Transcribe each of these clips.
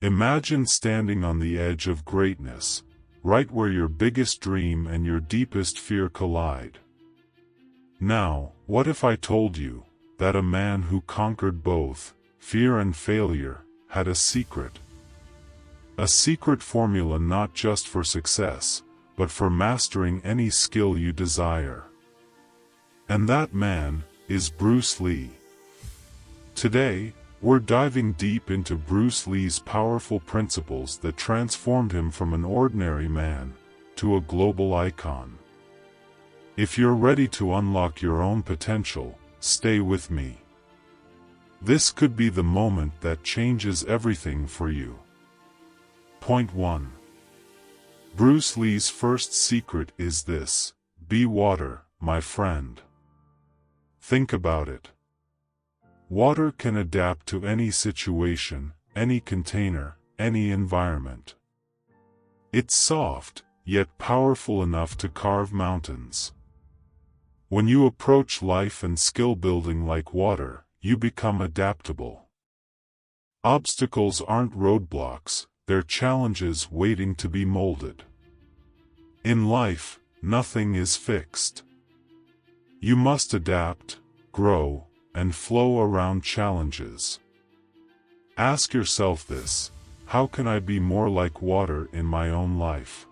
Imagine standing on the edge of greatness, right where your biggest dream and your deepest fear collide. Now, what if I told you that a man who conquered both fear and failure had a secret? A secret formula not just for success, but for mastering any skill you desire. And that man is Bruce Lee. Today, we're diving deep into Bruce Lee's powerful principles that transformed him from an ordinary man to a global icon. If you're ready to unlock your own potential, stay with me. This could be the moment that changes everything for you. Point 1. Bruce Lee's first secret is this: be water, my friend. Think about it. Water can adapt to any situation, any container, any environment. It's soft, yet powerful enough to carve mountains. When you approach life and skill building like water, you become adaptable. Obstacles aren't roadblocks, they're challenges waiting to be molded. In life, nothing is fixed. You must adapt, grow, and flow around challenges. Ask yourself this: how can I be more like water in my own life?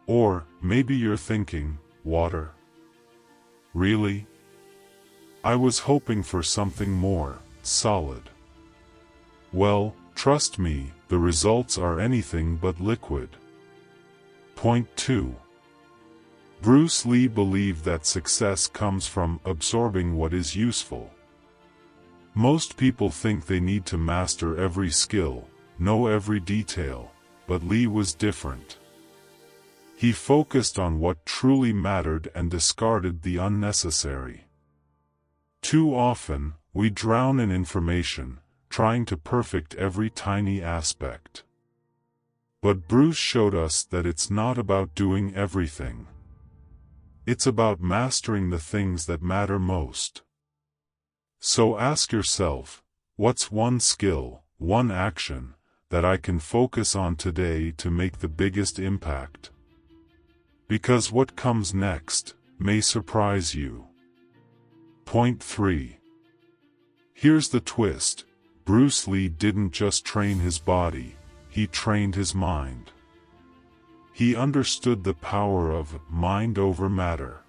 Or, maybe you're thinking, water? Really? I was hoping for something more solid. Well, trust me, the results are anything but liquid. Point 2. Bruce Lee believed that success comes from absorbing what is useful. Most people think they need to master every skill, know every detail, but Lee was different. He focused on what truly mattered and discarded the unnecessary. Too often, we drown in information, trying to perfect every tiny aspect. But Bruce showed us that it's not about doing everything. It's about mastering the things that matter most. So ask yourself, what's one skill, one action, that I can focus on today to make the biggest impact? Because what comes next may surprise you. Point 3. Here's the twist: Bruce Lee didn't just train his body, he trained his mind. He understood the power of mind over matter.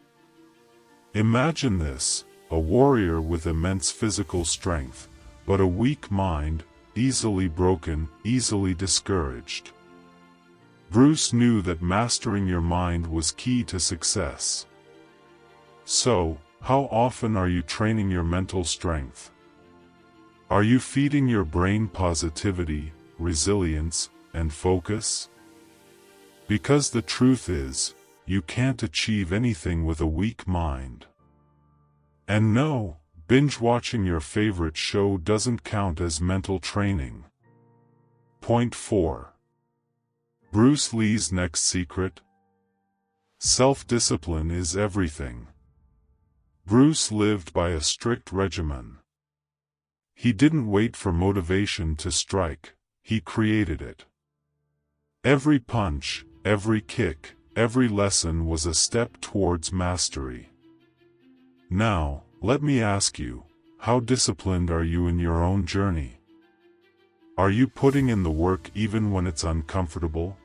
Imagine this: a warrior with immense physical strength, but a weak mind, easily broken, easily discouraged. Bruce knew that mastering your mind was key to success. So, how often are you training your mental strength? Are you feeding your brain positivity, resilience, and focus? Because the truth is, you can't achieve anything with a weak mind. And no, binge-watching your favorite show doesn't count as mental training. Point 4. Bruce Lee's next secret? Self-discipline is everything. Bruce lived by a strict regimen. He didn't wait for motivation to strike, he created it. Every punch, every kick, every lesson was a step towards mastery. Now, let me ask you, how disciplined are you in your own journey? Are you putting in the work even when it's uncomfortable?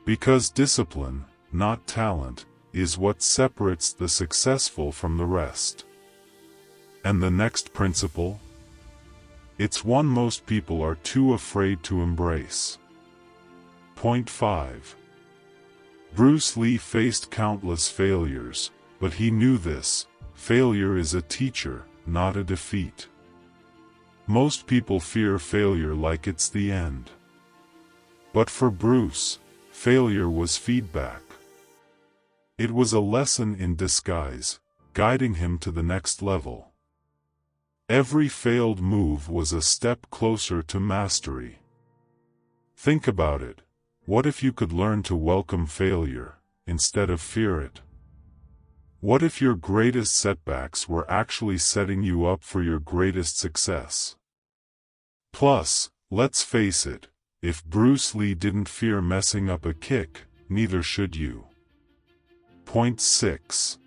Because discipline, not talent, is what separates the successful from the rest. And the next principle? It's one most people are too afraid to embrace. Point 5. Bruce Lee faced countless failures, but he knew this: failure is a teacher, not a defeat. Most people fear failure like it's the end. But for Bruce, failure was feedback. It was a lesson in disguise, guiding him to the next level. Every failed move was a step closer to mastery. Think about it. What if you could learn to welcome failure, instead of fear it? What if your greatest setbacks were actually setting you up for your greatest success? Plus, Let's face it, if Bruce Lee didn't fear messing up a kick, neither should you. Point 6.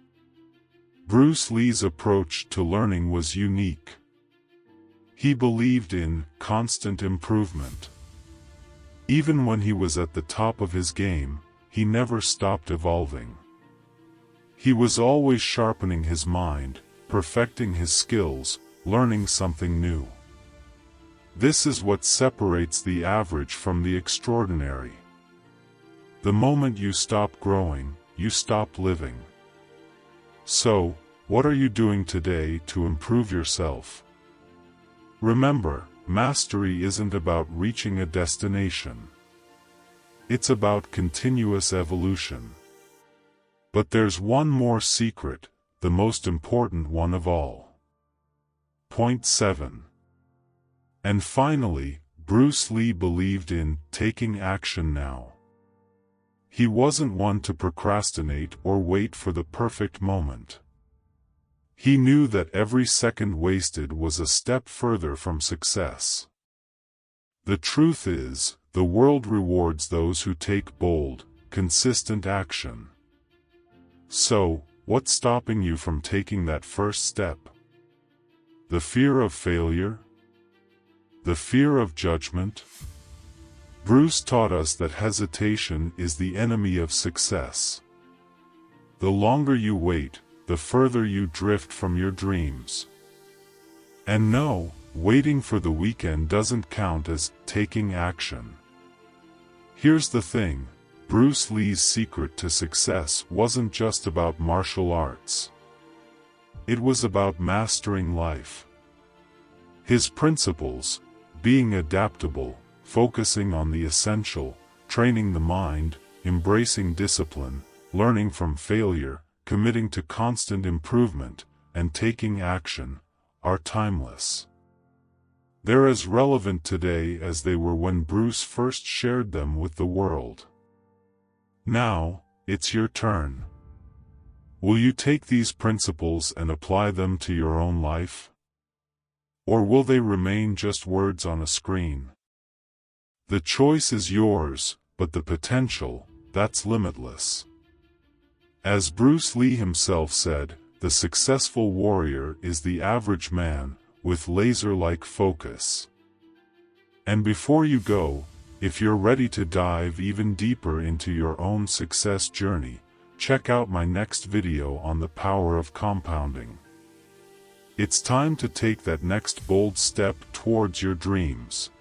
Bruce Lee's approach to learning was unique. He believed in constant improvement. Even when he was at the top of his game, he never stopped evolving. He was always sharpening his mind, perfecting his skills, learning something new. This is what separates the average from the extraordinary. The moment you stop growing, you stop living. So, what are you doing today to improve yourself? Remember, mastery isn't about reaching a destination. It's about continuous evolution. But there's one more secret, the most important one of all. Point 7. And finally, Bruce Lee believed in taking action now. He wasn't one to procrastinate or wait for the perfect moment. He knew that every second wasted was a step further from success. The truth is, the world rewards those who take bold, consistent action. So, what's stopping you from taking that first step? The fear of failure? The fear of judgment? Bruce taught us that hesitation is the enemy of success. The longer you wait, the further you drift from your dreams. And no, waiting for the weekend doesn't count as taking action. Here's the thing, Bruce Lee's secret to success wasn't just about martial arts. It was about mastering life. His principles, being adaptable, focusing on the essential, training the mind, embracing discipline, learning from failure, committing to constant improvement, and taking action, are timeless. They're as relevant today as they were when Bruce first shared them with the world. Now, it's your turn. Will you take these principles and apply them to your own life? Or will they remain just words on a screen? The choice is yours, but the potential, that's limitless. As Bruce Lee himself said, the successful warrior is the average man, with laser-like focus. And before you go, if you're ready to dive even deeper into your own success journey, check out my next video on the power of compounding. It's time to take that next bold step towards your dreams.